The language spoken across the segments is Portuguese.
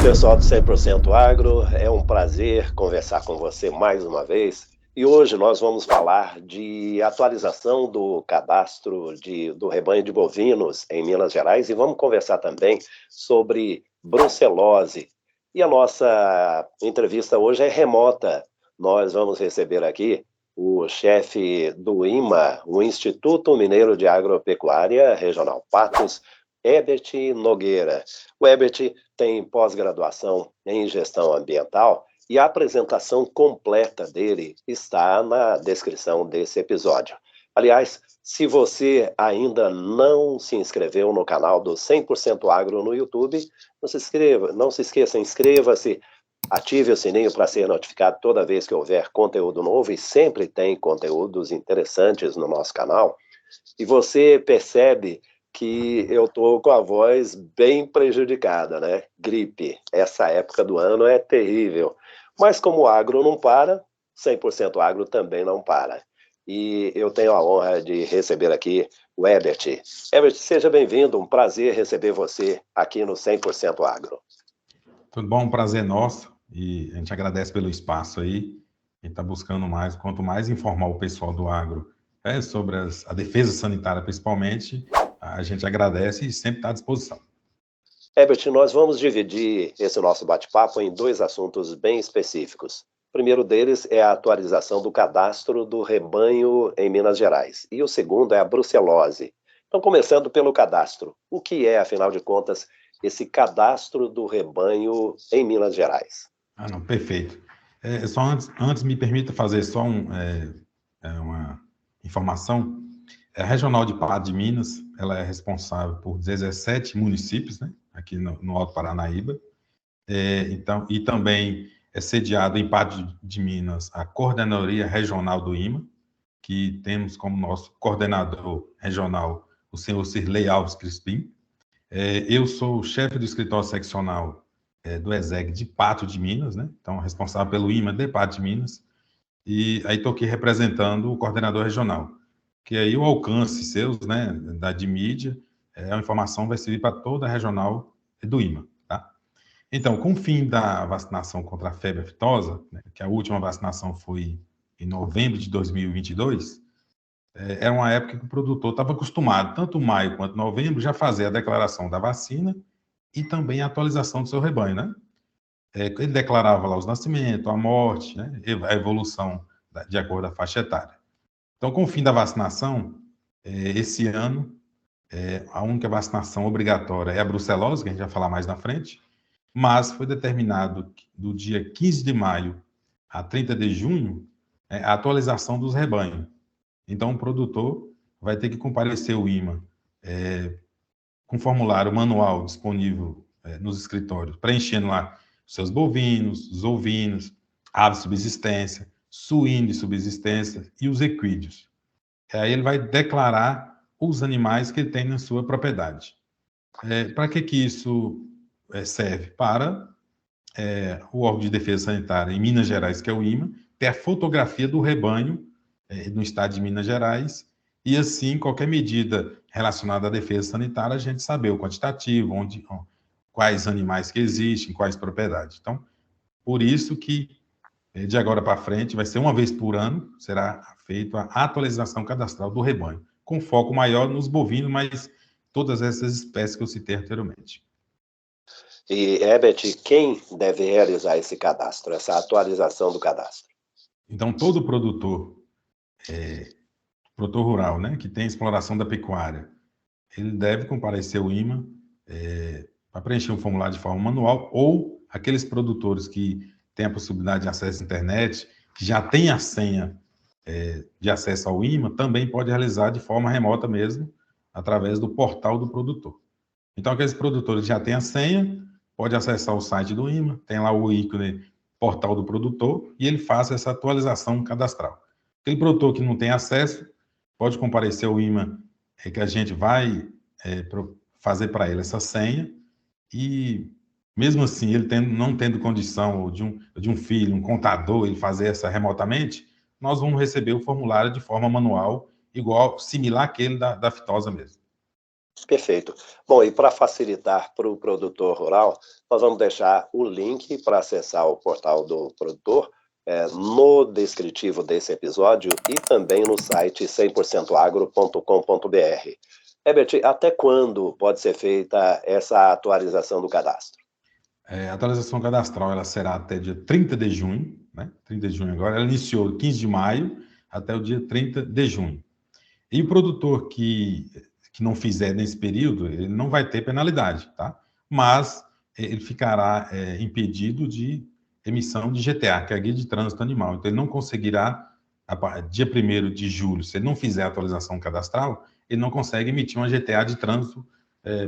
Pessoal do 100% Agro, é um prazer conversar com você mais uma vez. E hoje nós vamos falar de atualização do cadastro do rebanho de bovinos em Minas Gerais e vamos conversar também sobre brucelose. E a nossa entrevista hoje é remota. Nós vamos receber aqui o chefe do IMA, o Instituto Mineiro de Agropecuária Regional Patos, Herbert Nogueira. O Herbert tem pós-graduação em gestão ambiental e a apresentação completa dele está na descrição desse episódio. Aliás, se você ainda não se inscreveu no canal do 100% Agro no YouTube, não se esqueça, inscreva-se, ative o sininho para ser notificado toda vez que houver conteúdo novo, e sempre tem conteúdos interessantes no nosso canal. E você percebe que eu estou com a voz bem prejudicada, né? Gripe. Essa época do ano é terrível. Mas como o agro não para, 100% agro também não para. E eu tenho a honra de receber aqui o Herbert. Herbert, seja bem-vindo, um prazer receber você aqui no 100% agro. Tudo bom? Um prazer nosso, e a gente agradece pelo espaço aí. A gente está buscando mais, quanto mais informar o pessoal do agro sobre a defesa sanitária, principalmente, a gente agradece e sempre está à disposição. Herbert, nós vamos dividir esse nosso bate-papo em dois assuntos bem específicos. O primeiro deles é a atualização do cadastro do rebanho em Minas Gerais. E o segundo é a brucelose. Então, começando pelo cadastro. O que é, afinal de contas, esse cadastro do rebanho em Minas Gerais? Não, perfeito. Só antes me permita fazer só uma informação. A Regional de Patos de Minas, ela é responsável por 17 municípios, né, aqui no Alto Paranaíba. Então, e também é sediado em Patos de Minas a Coordenadoria Regional do IMA, que temos como nosso coordenador regional o senhor Cirlei Alves Crispim. Eu sou o chefe do escritório seccional do ESEG de Patos de Minas, né? Então, responsável pelo IMA de Patos de Minas, e aí estou aqui representando o coordenador regional, que aí o alcance seus, né, de mídia, a informação vai servir para toda a regional do IMA, tá? Então, com o fim da vacinação contra a febre aftosa, né, que a última vacinação foi em novembro de 2022, era uma época que o produtor estava acostumado, tanto maio quanto novembro, já fazer a declaração da vacina e também a atualização do seu rebanho, né? Ele declarava lá os nascimentos, a morte, né, a evolução de acordo com a faixa etária. Então, com o fim da vacinação, esse ano, a única vacinação obrigatória é a brucelose, que a gente vai falar mais na frente, mas foi determinado do dia 15 de maio a 30 de junho a atualização dos rebanhos. Então, o produtor vai ter que comparecer ao IMA com formulário manual disponível nos escritórios, preenchendo lá seus bovinos, os ovinos, aves de subsistência, suíno de subsistência e os equídeos. Aí ele vai declarar os animais que ele tem na sua propriedade. Para que isso serve? Para o órgão de defesa sanitária em Minas Gerais, que é o IMA, ter a fotografia do rebanho no estado de Minas Gerais, e assim, qualquer medida relacionada à defesa sanitária, a gente saber o quantitativo, quais animais que existem, quais propriedades. Então, por isso que, de agora para frente, vai ser uma vez por ano, será feita a atualização cadastral do rebanho, com foco maior nos bovinos, mas todas essas espécies que eu citei anteriormente. E, Herbert, quem deve realizar esse cadastro, essa atualização do cadastro? Então, todo produtor rural, né, que tem exploração da pecuária, ele deve comparecer ao IMA para preencher um formulário de forma manual, ou aqueles produtores que têm a possibilidade de acesso à internet, que já têm a senha de acesso ao IMA, também pode realizar de forma remota mesmo, através do portal do produtor. Então, aqueles produtores que já têm a senha, pode acessar o site do IMA, tem lá o ícone portal do produtor, e ele faz essa atualização cadastral. Aquele produtor que não tem acesso, pode comparecer ao IMA, que a gente vai fazer para ele essa senha, e mesmo assim, ele não tendo condição, ou de um filho, um contador, ele fazer essa remotamente, nós vamos receber o formulário de forma manual, similar àquele da aftosa mesmo. Perfeito. Bom, e para facilitar para o produtor rural, nós vamos deixar o link para acessar o portal do produtor no descritivo desse episódio e também no site 100%agro.com.br. Herbert, até quando pode ser feita essa atualização do cadastro? A atualização cadastral ela será até dia 30 de junho, né? 30 de junho agora. Ela iniciou 15 de maio até o dia 30 de junho. E o produtor que não fizer nesse período, ele não vai ter penalidade, tá? Mas ele ficará impedido de emissão de GTA, que é a Guia de Trânsito Animal. Então, ele não conseguirá, dia 1º de julho, se ele não fizer a atualização cadastral, ele não consegue emitir uma GTA de trânsito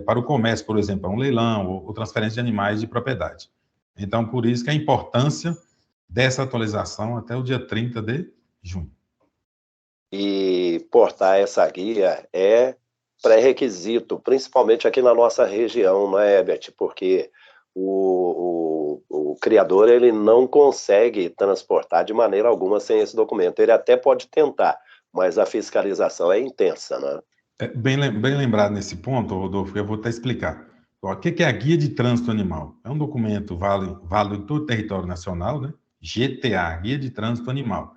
para o comércio, por exemplo, um leilão ou transferência de animais de propriedade. Então, por isso que a importância dessa atualização até o dia 30 de junho. E portar essa guia é pré-requisito, principalmente aqui na nossa região, não é, Herbert? Porque o criador ele não consegue transportar de maneira alguma sem esse documento. Ele até pode tentar, mas a fiscalização é intensa, né? Bem lembrado nesse ponto, Rodolfo, eu vou até explicar. O que é a Guia de Trânsito Animal? É um documento válido em todo o território nacional, né? GTA, Guia de Trânsito Animal.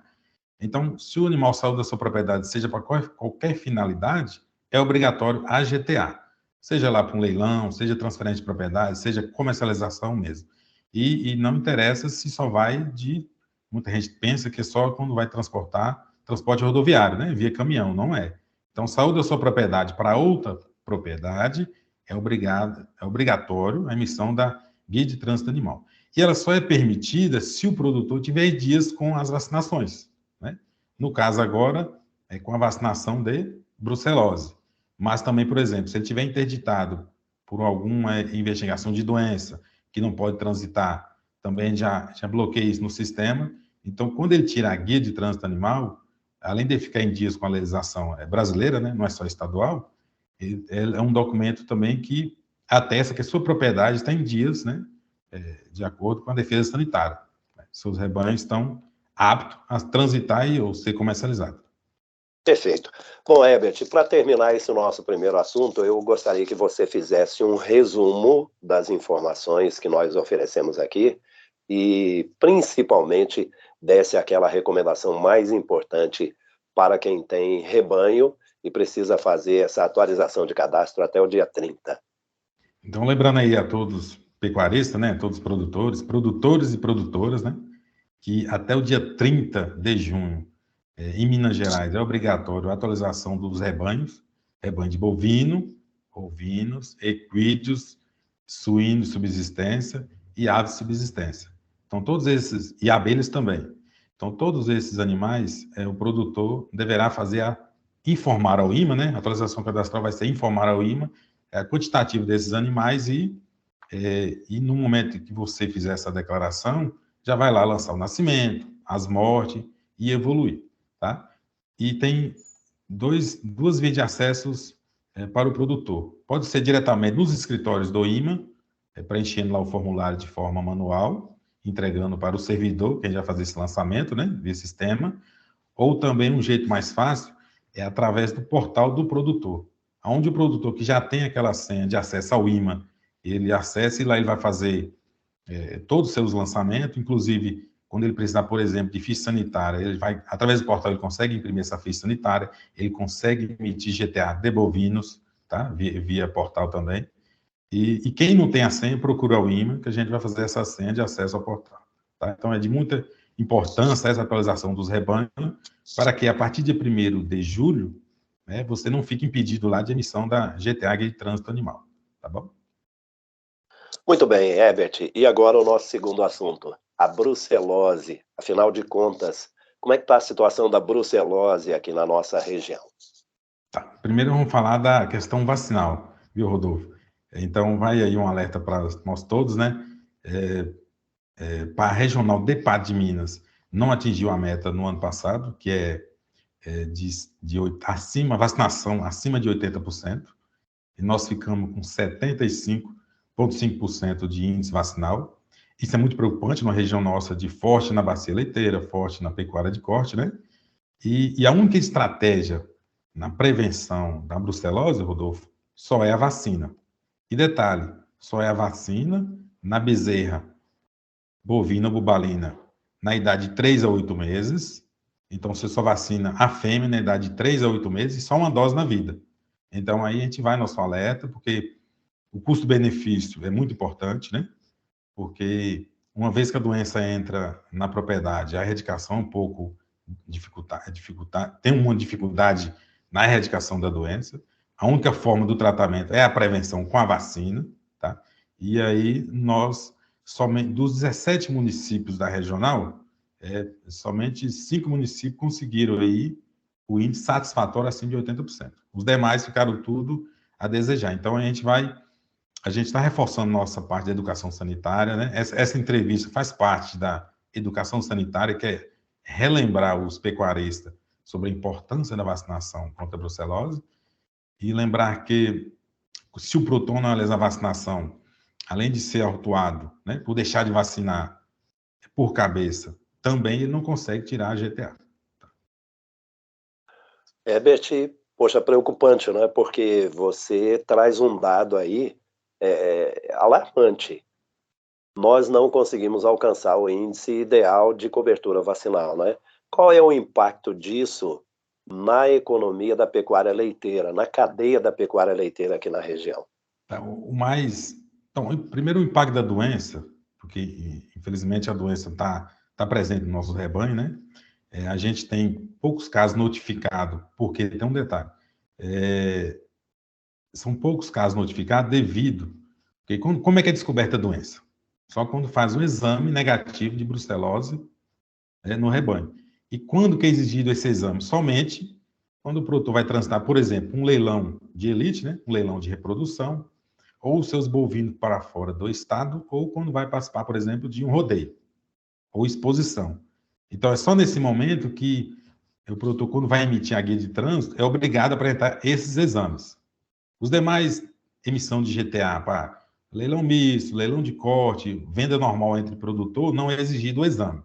Então, se o animal saiu da sua propriedade, seja para qualquer finalidade, é obrigatório a GTA. Seja lá para um leilão, seja transferência de propriedade, seja comercialização mesmo. E não interessa se só vai de... Muita gente pensa que é só quando vai transportar, transporte rodoviário, né? Via caminhão, não é. Então, saiu da sua propriedade para outra propriedade, é obrigatório a emissão da Guia de Trânsito Animal. E ela só é permitida se o produtor tiver dias com as vacinações. Né? No caso agora, é com a vacinação de brucelose. Mas também, por exemplo, se ele tiver interditado por alguma investigação de doença, que não pode transitar, também já bloqueia isso no sistema. Então, quando ele tira a guia de trânsito animal, além de ficar em dias com a legislação brasileira, né, não é só estadual, é um documento também que atesta que a sua propriedade está em dias, né, de acordo com a defesa sanitária. Seus rebanhos estão apto a transitar ou ser comercializado. Perfeito. Bom, Herbert, para terminar esse nosso primeiro assunto, eu gostaria que você fizesse um resumo das informações que nós oferecemos aqui e, principalmente, desse aquela recomendação mais importante para quem tem rebanho e precisa fazer essa atualização de cadastro até o dia 30. Então, lembrando aí a todos pecuaristas, né, todos produtores e produtoras, né, que até o dia 30 de junho, em Minas Gerais, é obrigatório a atualização dos rebanho de ovinos, equídeos, suínos de subsistência e aves de subsistência. Então, todos esses, e abelhas também. Então, todos esses animais, o produtor deverá informar ao IMA, né? A atualização cadastral vai ser informar ao IMA a quantitativa desses animais e no momento que você fizer essa declaração, já vai lá lançar o nascimento, as mortes e evoluir, tá? E tem duas vias de acessos para o produtor. Pode ser diretamente nos escritórios do IMA, preenchendo lá o formulário de forma manual, entregando para o servidor, quem já fazer esse lançamento, né, via sistema, ou também um jeito mais fácil é através do portal do produtor, onde o produtor que já tem aquela senha de acesso ao IMA, ele acessa e lá ele vai fazer todos os seus lançamentos, inclusive quando ele precisar, por exemplo, de ficha sanitária, ele vai, através do portal, ele consegue imprimir essa ficha sanitária, ele consegue emitir GTA de bovinos, tá? Via portal também. E quem não tem a senha, procura o IMA, que a gente vai fazer essa senha de acesso ao portal. Tá? Então, é de muita importância essa atualização dos rebanhos, para que a partir de 1º de julho, né, você não fique impedido lá de emissão da GTA Guia de Trânsito Animal. Tá bom? Muito bem, Herbert. E agora o nosso segundo assunto, a brucelose. Afinal de contas, como é que está a situação da brucelose aqui na nossa região? Tá. Primeiro vamos falar da questão vacinal, viu, Rodolfo? Então, vai aí um alerta para nós todos, né? Para a regional de Patos de Minas, não atingiu a meta no ano passado, que vacinação acima de 80%, e nós ficamos com 75,5% de índice vacinal. Isso é muito preocupante numa região nossa de forte na bacia leiteira, forte na pecuária de corte, né? E a única estratégia na prevenção da brucelose, Rodolfo, só é a vacina. E detalhe, só é a vacina na bezerra bovina ou bubalina na idade de 3 a 8 meses. Então, você só vacina a fêmea na idade de 3 a 8 meses e só uma dose na vida. Então, aí a gente vai nosso alerta, porque o custo-benefício é muito importante, né? Porque uma vez que a doença entra na propriedade, a erradicação é um pouco tem uma dificuldade na erradicação da doença. A única forma do tratamento é a prevenção com a vacina, tá? E aí nós, somente dos 17 municípios da regional, somente 5 municípios conseguiram aí o índice satisfatório acima de 80%. Os demais ficaram tudo a desejar. Então, a gente está reforçando nossa parte da educação sanitária, né? Essa entrevista faz parte da educação sanitária, que é relembrar os pecuaristas sobre a importância da vacinação contra a brucelose e lembrar que se o produtor não realiza a vacinação, além de ser autuado, né, por deixar de vacinar por cabeça, também ele não consegue tirar a GTA. Beth, poxa, preocupante, né? Porque você traz um dado aí alarmante. Nós não conseguimos alcançar o índice ideal de cobertura vacinal, né? Qual é o impacto disso na economia da pecuária leiteira, na cadeia da pecuária leiteira aqui na região? Então, primeiro o impacto da doença, porque infelizmente a doença está presente no nosso rebanho, né? A gente tem poucos casos notificados, porque tem um detalhe, são poucos casos notificados devido, porque como é que é descoberta a doença? Só quando faz um exame negativo de brucelose no rebanho. E quando que é exigido esse exame? Somente quando o produtor vai transitar, por exemplo, um leilão de elite, né? Um leilão de reprodução, ou seus bovinos para fora do estado, ou quando vai participar, por exemplo, de um rodeio ou exposição. Então, é só nesse momento que o produtor, quando vai emitir a guia de trânsito, é obrigado a apresentar esses exames. Os demais, emissão de GTA para leilão misto, leilão de corte, venda normal entre produtor, não é exigido o exame.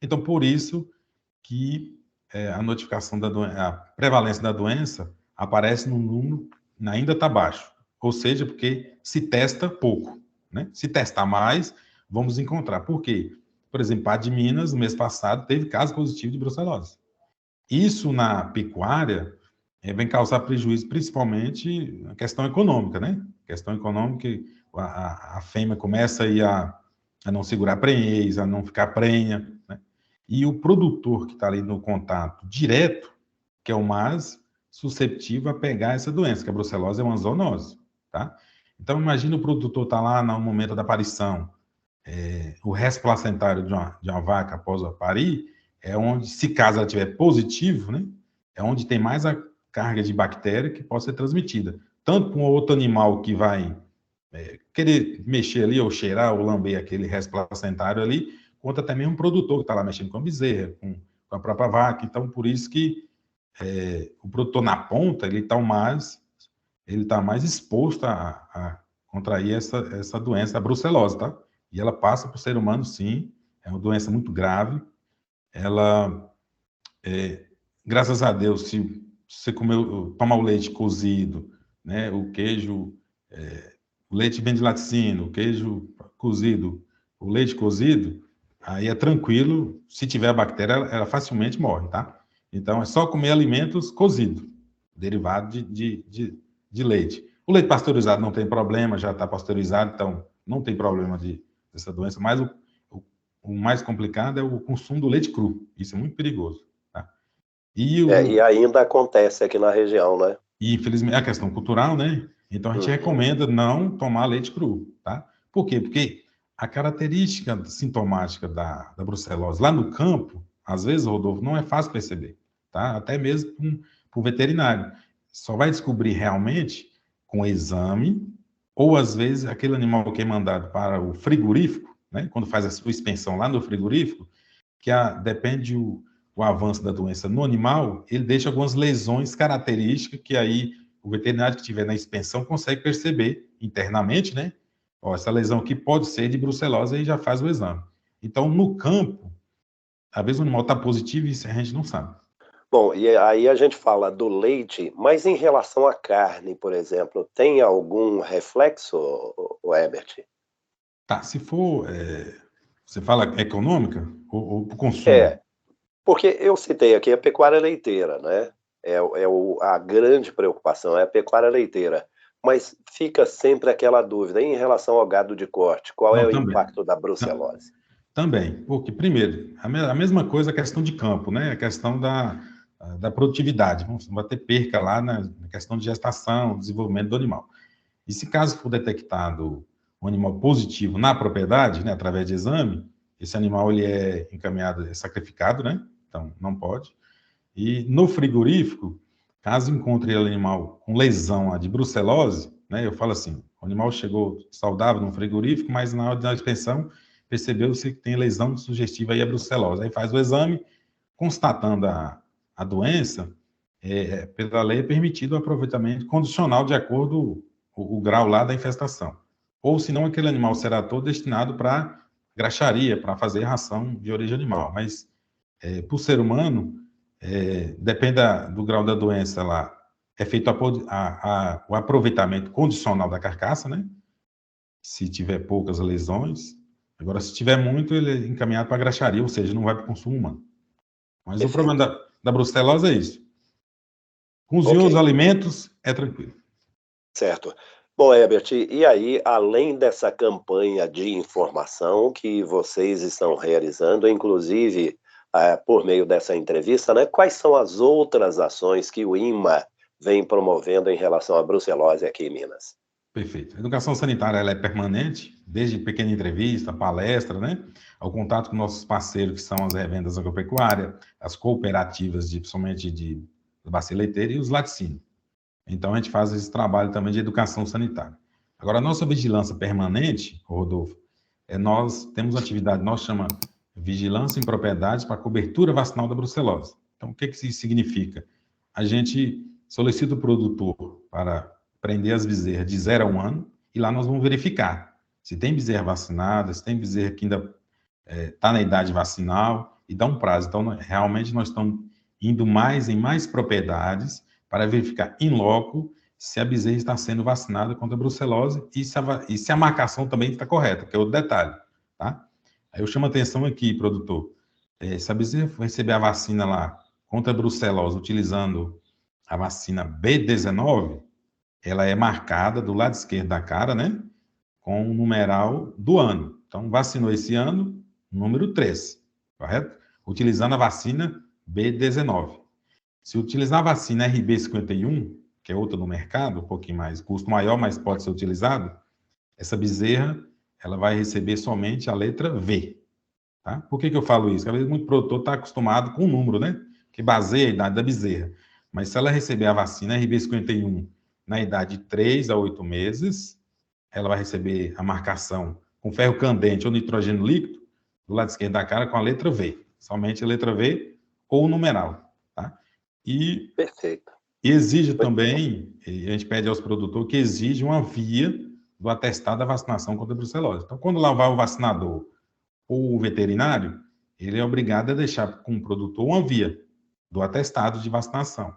Então, por isso que a notificação a prevalência da doença aparece no número, ainda está baixo. Ou seja, porque se testa pouco, né? Se testar mais, vamos encontrar. Por quê? Por exemplo, a de Minas, no mês passado, teve caso positivo de brucelose. Isso na pecuária vem causar prejuízo, principalmente na questão econômica, né? Questão econômica, a fêmea começa aí a não segurar prenhez, a não ficar prenha, né? E o produtor que está ali no contato direto, que é o mais susceptível a pegar essa doença, que a brucelose é uma zoonose, tá? Então, imagina o produtor estar lá no momento da aparição, o resto placentário de uma vaca após a parir, é onde, se caso ela tiver positivo, né, é onde tem mais a carga de bactéria que pode ser transmitida. Tanto para um outro animal que vai querer mexer ali, ou cheirar, ou lamber aquele resto placentário ali, quanto até mesmo um produtor que está lá mexendo com a bezerra, com a própria vaca. Então, por isso que o produtor na ponta, ele está mais exposto a contrair essa doença, a brucelose, tá? E ela passa para o ser humano, sim, é uma doença muito grave. Ela, graças a Deus, se você tomar o leite cozido, né, o queijo, o leite vem de laticínio, o queijo cozido, o leite cozido, aí é tranquilo, se tiver a bactéria, ela facilmente morre, tá? Então, é só comer alimentos cozidos, derivados de leite. O leite pasteurizado não tem problema, já está pasteurizado, então não tem problema dessa doença, mas o mais complicado é o consumo do leite cru. Isso é muito perigoso. Tá? E ainda acontece aqui na região, né? E, infelizmente, é a questão cultural, né? Então, a gente recomenda não tomar leite cru, tá? Por quê? Porque a característica sintomática da brucelose lá no campo, às vezes, Rodolfo, não é fácil perceber, tá? Até mesmo para o veterinário. Só vai descobrir realmente com exame, ou às vezes aquele animal que é mandado para o frigorífico, né? Quando faz a sua expensão lá no frigorífico, que depende o avanço da doença no animal, ele deixa algumas lesões características que aí o veterinário que estiver na expensão consegue perceber internamente, né? Ó, essa lesão aqui pode ser de brucelose e já faz o exame. Então, no campo, às vezes o animal está positivo e isso a gente não sabe. Bom, e aí a gente fala do leite, mas em relação à carne, por exemplo, tem algum reflexo, o Herbert? Tá, se for, você fala econômica ou para consumo? É, porque eu citei aqui a pecuária leiteira, né? A grande preocupação é a pecuária leiteira, mas fica sempre aquela dúvida em relação ao gado de corte, qual é Não, o também. impacto da Ta- brucelose? Também, porque, primeiro, a mesma coisa a questão de campo, né? A questão da produtividade. Vamos ter perca lá na questão de gestação, desenvolvimento do animal. E se caso for detectado um animal positivo na propriedade, né, através de exame, esse animal ele é encaminhado, é sacrificado, né? Então, não pode. E no frigorífico, caso encontre o animal com lesão lá de brucelose, né, eu falo assim, o animal chegou saudável no frigorífico, mas na hora da inspeção percebeu-se que tem lesão sugestiva aí a brucelose. Aí faz o exame, constatando a doença, pela lei é permitido o aproveitamento condicional de acordo com o grau lá da infestação. Ou senão aquele animal será todo destinado para graxaria, para fazer ração de origem animal. Mas para o ser humano, depende do grau da doença lá, é feito o aproveitamento condicional da carcaça, né? Se tiver poucas lesões. Agora, se tiver muito, ele é encaminhado para a graxaria, ou seja, não vai para o consumo humano. Mas o problema Perfeito. da brucelose é isso. Cozinhou Ok, os alimentos, é tranquilo. certo. Bom, Herbert, e aí, além dessa campanha de informação que vocês estão realizando, inclusive por meio dessa entrevista, né, quais são as outras ações que o INMA vem promovendo em relação à brucelose aqui em Minas? Perfeito. A educação sanitária ela é permanente, desde pequena entrevista, palestra, né? Ao contato com nossos parceiros, que são as revendas agropecuárias, as cooperativas, principalmente de bacia leiteira e os laticínios. Então, a gente faz esse trabalho também de educação sanitária. Agora, a nossa vigilância permanente, Rodolfo, nós temos uma atividade, nós chamamos vigilância em propriedades para cobertura vacinal da brucelose. Então, o que isso significa? A gente solicita o produtor para prender as bezerras de 0 a 1 ano, e lá nós vamos verificar se tem bezerra vacinada, se tem bezerra que ainda está na idade vacinal, e dá um prazo. Então, realmente, nós estamos indo mais em mais propriedades para verificar in loco se a bezerra está sendo vacinada contra a brucelose e se a marcação também está correta, que é outro detalhe, tá? Aí eu chamo a atenção aqui, produtor, se a bezerra for receber a vacina lá contra a brucelose utilizando a vacina B19, ela é marcada do lado esquerdo da cara, né? Com o numeral do ano. Então, vacinou esse ano, número 3, correto? Utilizando a vacina B19. Se utilizar a vacina RB51, que é outra no mercado, um pouquinho mais, custo maior, mas pode ser utilizado, essa bezerra, ela vai receber somente a letra V, tá? Por que eu falo isso? Porque às vezes muito produtor está acostumado com o número, né? Que baseia a idade da bezerra. Mas se ela receber a vacina RB51 na idade de 3 a 8 meses, ela vai receber a marcação com ferro candente ou nitrogênio líquido do lado esquerdo da cara com a letra V, somente a letra V ou o numeral, tá? E Perfeito. exige Muito bom. também, a gente pede aos produtores que exige uma via do atestado da vacinação contra a brucelose. Então, quando lá vai o vacinador ou o veterinário, ele é obrigado a deixar com o produtor uma via do atestado de vacinação.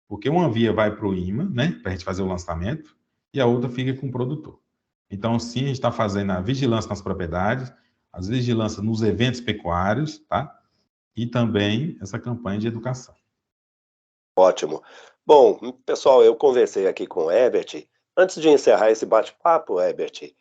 Porque uma via vai para o IMA, né, para a gente fazer o lançamento, e a outra fica com o produtor. Então, sim, a gente está fazendo a vigilância nas propriedades, as vigilâncias nos eventos pecuários, tá? E também essa campanha de educação. Ótimo. Bom, pessoal, eu conversei aqui com o Herbert. Antes de encerrar esse bate-papo, Herbert,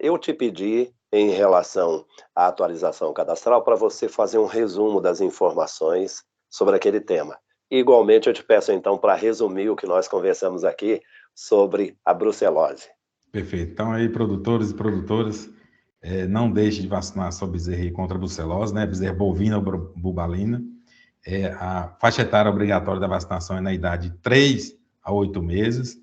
eu te pedi, em relação à atualização cadastral, para você fazer um resumo das informações sobre aquele tema. Igualmente, eu te peço, então, para resumir o que nós conversamos aqui sobre a brucelose. Perfeito. Então, aí, produtores e produtoras, não deixe de vacinar sua bezerra contra a brucelose, né? Bezerra bovina ou bubalina. A faixa etária obrigatória da vacinação é na idade de 3 a 8 meses.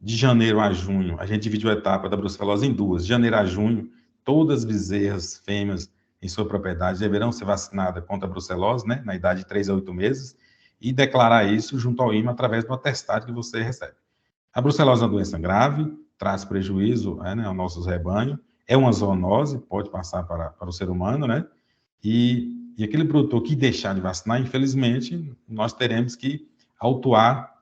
De janeiro a junho, a gente dividiu a etapa da brucelose em duas. De janeiro a junho, todas as bezerras fêmeas em sua propriedade deverão ser vacinadas contra a brucelose, né? Na idade de 3 a 8 meses, e declarar isso junto ao IMA através do atestado que você recebe. A brucelose é uma doença grave, traz prejuízo, né, ao nosso rebanho, é uma zoonose, pode passar para o ser humano, né? E E aquele produtor que deixar de vacinar, infelizmente, nós teremos que autuar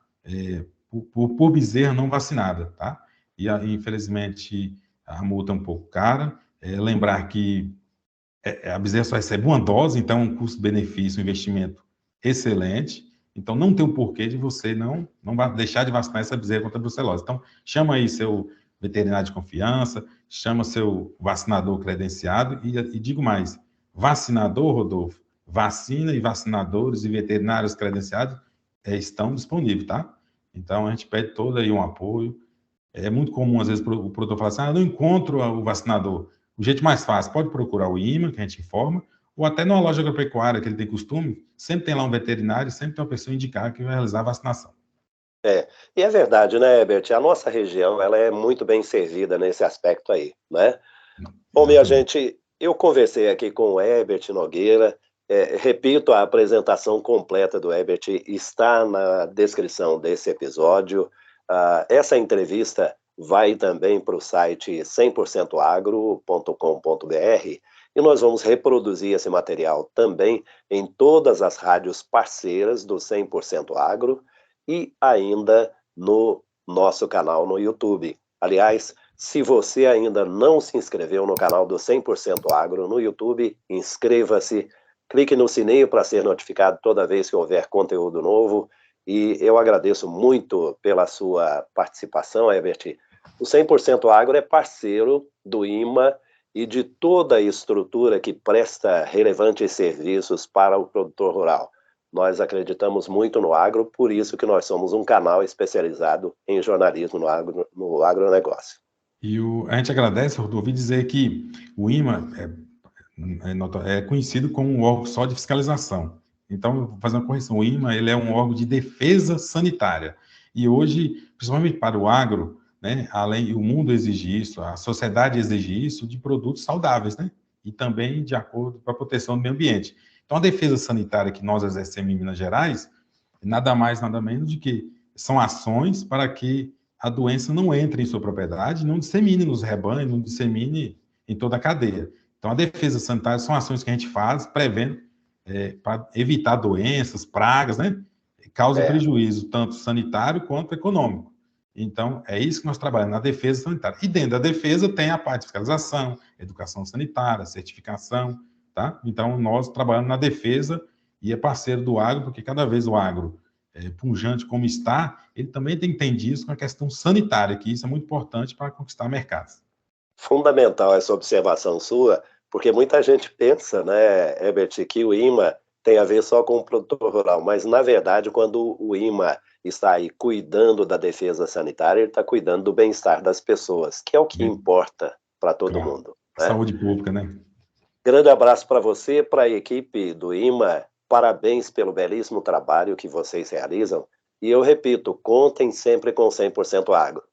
por bezerra não vacinada, tá? E, infelizmente, a multa é um pouco cara. Lembrar que a bezerra só recebe uma dose, então é um custo-benefício, um investimento excelente. Então, não tem o porquê de você não deixar de vacinar essa bezerra contra a brucelose. Então, chama aí seu veterinário de confiança, chama seu vacinador credenciado e digo mais, vacinador, Rodolfo, vacina e vacinadores e veterinários credenciados estão disponíveis, tá? Então, a gente pede todo aí um apoio. É muito comum, às vezes, o produtor falar assim, eu não encontro o vacinador. O jeito mais fácil, pode procurar o IMA, que a gente informa, ou até numa loja agropecuária que ele tem costume, sempre tem lá um veterinário, sempre tem uma pessoa indicada que vai realizar a vacinação. E é verdade, né, Herbert? A nossa região, ela é muito bem servida nesse aspecto aí, né? Bom, minha Exatamente. gente, eu conversei aqui com o Herbert Nogueira. Repito, a apresentação completa do Herbert está na descrição desse episódio. Essa entrevista vai também para o site 100%agro.com.br e nós vamos reproduzir esse material também em todas as rádios parceiras do 100% Agro e ainda no nosso canal no YouTube. Aliás, se você ainda não se inscreveu no canal do 100% Agro no YouTube, inscreva-se, clique no sininho para ser notificado toda vez que houver conteúdo novo. E eu agradeço muito pela sua participação, Herbert. O 100% Agro é parceiro do IMA e de toda a estrutura que presta relevantes serviços para o produtor rural. Nós acreditamos muito no agro, por isso que nós somos um canal especializado em jornalismo no agronegócio. A gente agradece, Rodolfo, ouvi dizer que o IMA é conhecido como um órgão só de fiscalização. Então, eu vou fazer uma correção. O IMA ele é um órgão de defesa sanitária. E hoje, principalmente para o agro, né, o mundo exige isso, a sociedade exige isso de produtos saudáveis, né? E também de acordo com a proteção do meio ambiente. Então, a defesa sanitária que nós exercemos em Minas Gerais, nada mais, nada menos de que são ações para que a doença não entre em sua propriedade, não dissemine nos rebanhos, não dissemine em toda a cadeia. Então, a defesa sanitária são ações que a gente faz prevendo para evitar doenças, pragas, né? Causa prejuízo tanto sanitário quanto econômico. Então, é isso que nós trabalhamos na defesa sanitária. E dentro da defesa tem a parte de fiscalização, educação sanitária, certificação, tá? Então, nós trabalhamos na defesa e é parceiro do agro, porque cada vez o agro, pujante como está, ele também tem que entender isso com a questão sanitária, que isso é muito importante para conquistar mercados. Fundamental essa observação sua, porque muita gente pensa, né, Herbert, que o IMA tem a ver só com o produtor rural, mas, na verdade, quando o IMA está aí cuidando da defesa sanitária, ele está cuidando do bem-estar das pessoas, que é o que importa para todo Claro. mundo. Né? Saúde pública, né? Grande abraço para você, para a equipe do IMA, parabéns pelo belíssimo trabalho que vocês realizam, e eu repito, contem sempre com 100% Agro.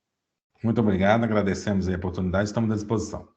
Muito obrigado, agradecemos a oportunidade, estamos à disposição.